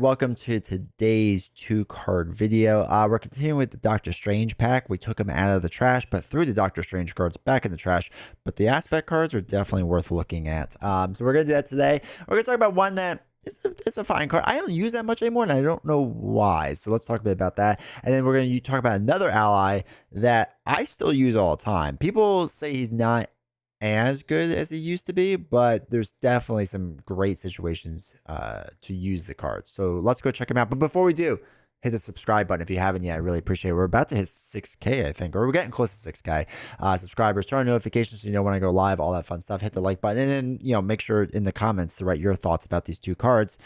Welcome to today's 2-card video. We're continuing with the Doctor Strange pack. We took them out of the trash, but threw the Doctor Strange cards back in the trash. But the aspect cards are definitely worth looking at. So we're going to do that today. We're going to talk about one that it's a fine card. I don't use that much anymore, and I don't know why. So let's talk a bit about that. And then we're going to talk about another ally that I still use all the time. People say he's not as good as he used to be, but there's definitely some great situations to use the cards. So let's go check him out. But before we do, hit the subscribe button if you haven't yet. I really appreciate it. We're about to hit 6K, I think, or we're getting close to 6K subscribers. Turn on notifications so you know when I go live, all that fun stuff. Hit the like button, and then make sure in the comments to write your thoughts about these 2 cards.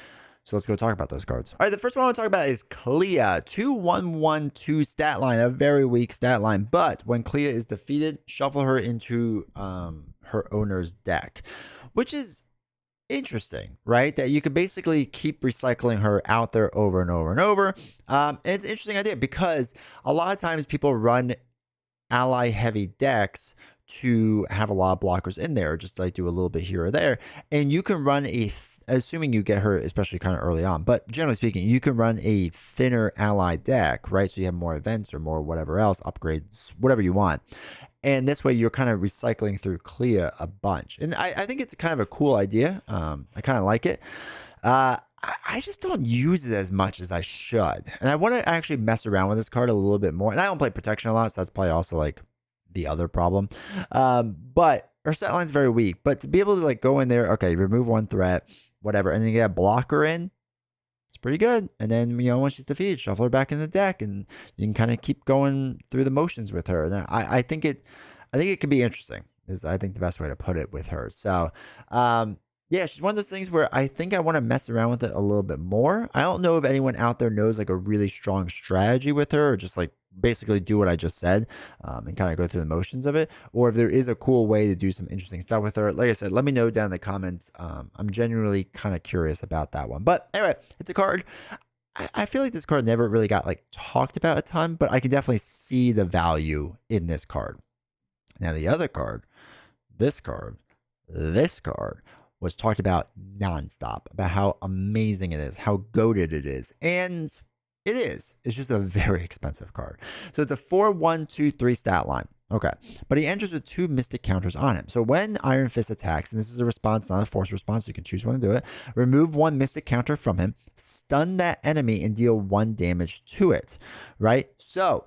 So let's go talk about those cards. All right, the first one I want to talk about is Clea. 2/1/1/2 stat line, a very weak stat line. But when Clea is defeated, shuffle her into her owner's deck, which is interesting, right? That you could basically keep recycling her out there over and over and over. And it's an interesting idea because a lot of times people run ally heavy decks to have a lot of blockers in there, just like do a little bit here or there. And you can run assuming you get her, especially kind of early on, but generally speaking, you can run a thinner ally deck, right? So you have more events or more whatever else, upgrades, whatever you want. And this way you're kind of recycling through Clea a bunch. And I think it's kind of a cool idea. I kind of like it. I just don't use it as much as I should. And I want to actually mess around with this card a little bit more. And I don't play protection a lot, so that's probably also like the other problem. But her set line's very weak. But to be able to like go in there, okay, remove one threat, whatever, and then get a blocker in, it's pretty good. And then, once she's defeated, shuffle her back in the deck, and you can kind of keep going through the motions with her. And I think it could be interesting, is I think the best way to put it with her. So, yeah, she's one of those things where I think I want to mess around with it a little bit more. I don't know if anyone out there knows like a really strong strategy with her, or just like basically do what I just said and kind of go through the motions of it, or if there is a cool way to do some interesting stuff with her. Like I said, let me know down in the comments. I'm genuinely kind of curious about that one. But anyway, it's a card. I feel like this card never really got like talked about a ton, but I can definitely see the value in this card. Now the other card, this card was talked about nonstop, about how amazing it is, how goated it is. And it is. It's just a very expensive card. So it's a 4/1/2/3 stat line. Okay. But he enters with 2 mystic counters on him. So when Iron Fist attacks, and this is a response, not a force response, so you can choose when to do it, remove 1 mystic counter from him, stun that enemy, and deal 1 damage to it. Right? So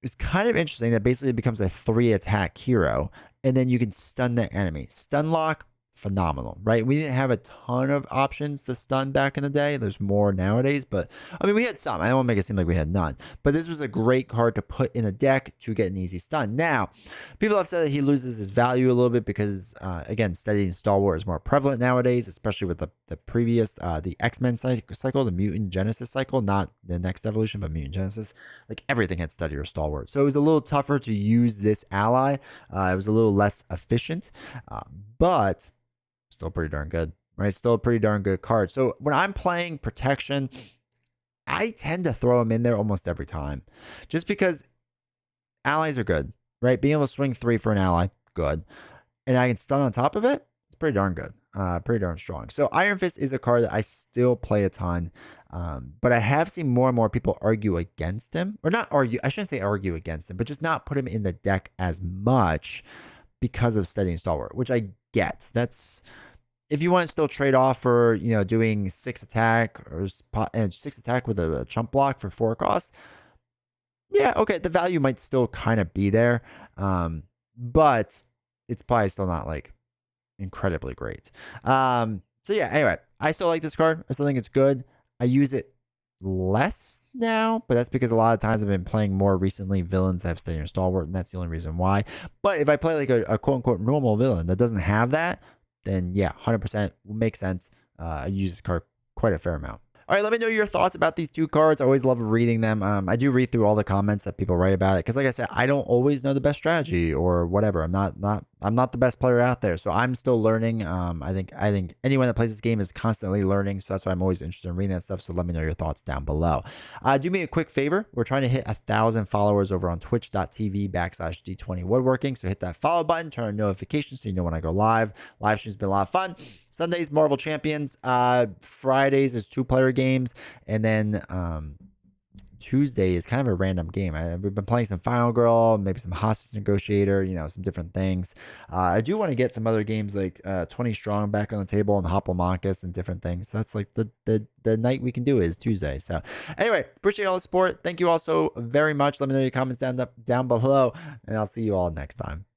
it's kind of interesting that basically it becomes a 3 attack hero, and then you can stun that enemy. Stun lock, phenomenal, right? We didn't have a ton of options to stun back in the day. There's more nowadays, but I mean, we had some. I don't want to make it seem like we had none, but this was a great card to put in a deck to get an easy stun. Now, people have said that he loses his value a little bit because, again, steadying stalwart is more prevalent nowadays, especially with the previous, the X-Men cycle, the Mutant Genesis cycle, not the next evolution, but Mutant Genesis. Like everything had steady or stalwart. So it was a little tougher to use this ally. It was a little less efficient, but still pretty darn good, right? Still a pretty darn good card. So when I'm playing protection, I tend to throw him in there almost every time, just because allies are good, right? Being able to swing 3 for an ally, good. And I can stun on top of it, it's pretty darn good, pretty darn strong. So Iron Fist is a card that I still play a ton, but I have seen more and more people argue against him, or not argue, I shouldn't say argue against him, but just not put him in the deck as much because of steadying stalwart, which I get. That's if you want to still trade off for doing 6 attack or 6 attack with a chump block for 4 costs. Yeah, okay, the value might still kind of be there, but it's probably still not like incredibly great. So yeah, anyway, I still like this card. I still think it's good. I use it less now, but that's because a lot of times I've been playing more recently villains that have steady or stalwart, and that's the only reason why. But if I play like a quote-unquote normal villain that doesn't have that, then yeah, 100% will make sense. I use this card quite a fair amount. All right, let me know your thoughts about these 2 cards. I always love reading them. I do read through all the comments that people write about it because, like I said, I don't always know the best strategy or whatever. I'm not I'm not the best player out there, so I'm still learning. I think anyone that plays this game is constantly learning, so that's why I'm always interested in reading that stuff. So let me know your thoughts down below. Do me a quick favor. We're trying to hit 1,000 followers over on twitch.tv/D20 Woodworking. So hit that follow button, turn on notifications so you know when I go live. Live stream's been a lot of fun. Sundays, Marvel Champions. Fridays is 2-player games, and then Tuesday is kind of a random game. We've been playing some Final Girl, maybe some Hostage Negotiator, some different things. I do want to get some other games like 20 Strong back on the table and Hoplomachus and different things. So that's like the night we can do is Tuesday. So anyway, appreciate all the support. Thank you all so very much. Let me know your comments down below, and I'll see you all next time.